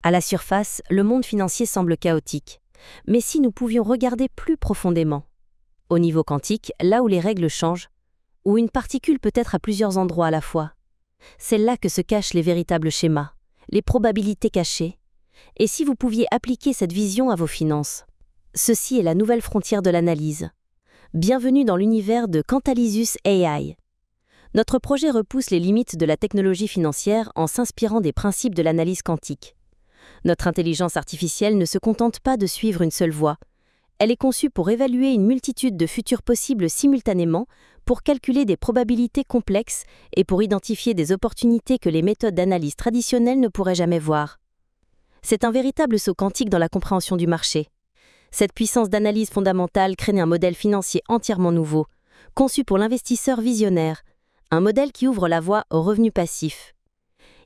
À la surface, le monde financier semble chaotique. Mais si nous pouvions regarder plus profondément, au niveau quantique, là où les règles changent, où une particule peut être à plusieurs endroits à la fois, c'est là que se cachent les véritables schémas, les probabilités cachées. Et si vous pouviez appliquer cette vision à vos finances? Ceci est la nouvelle frontière de l'analyse. Bienvenue dans l'univers de Quantalysus AI. Notre projet repousse les limites de la technologie financière en s'inspirant des principes de l'analyse quantique. Notre intelligence artificielle ne se contente pas de suivre une seule voie. Elle est conçue pour évaluer une multitude de futurs possibles simultanément, pour calculer des probabilités complexes et pour identifier des opportunités que les méthodes d'analyse traditionnelles ne pourraient jamais voir. C'est un véritable saut quantique dans la compréhension du marché. Cette puissance d'analyse fondamentale crée un modèle financier entièrement nouveau, conçu pour l'investisseur visionnaire, un modèle qui ouvre la voie aux revenus passifs.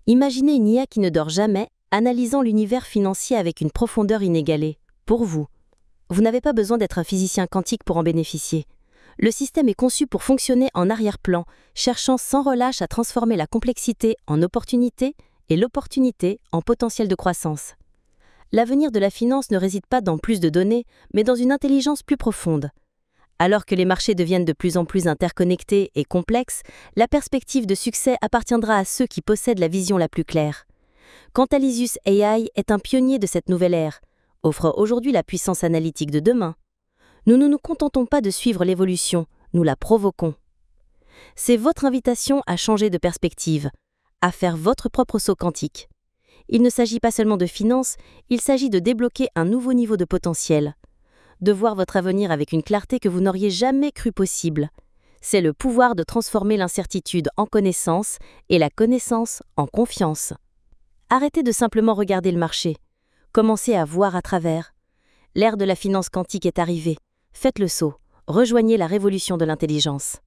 Imaginez une IA qui ne dort jamais, analysant l'univers financier avec une profondeur inégalée. Pour vous, vous n'avez pas besoin d'être un physicien quantique pour en bénéficier. Le système est conçu pour fonctionner en arrière-plan, cherchant sans relâche à transformer la complexité en opportunité et l'opportunité en potentiel de croissance. L'avenir de la finance ne réside pas dans plus de données, mais dans une intelligence plus profonde. Alors que les marchés deviennent de plus en plus interconnectés et complexes, la perspective de succès appartiendra à ceux qui possèdent la vision la plus claire. Quantalysus AI est un pionnier de cette nouvelle ère, offre aujourd'hui la puissance analytique de demain. Nous ne nous contentons pas de suivre l'évolution, nous la provoquons. C'est votre invitation à changer de perspective, à faire votre propre saut quantique. Il ne s'agit pas seulement de finances, il s'agit de débloquer un nouveau niveau de potentiel, de voir votre avenir avec une clarté que vous n'auriez jamais cru possible. C'est le pouvoir de transformer l'incertitude en connaissance et la connaissance en confiance. Arrêtez de simplement regarder le marché. Commencez à voir à travers. L'ère de la finance quantique est arrivée. Faites le saut. Rejoignez la révolution de l'intelligence.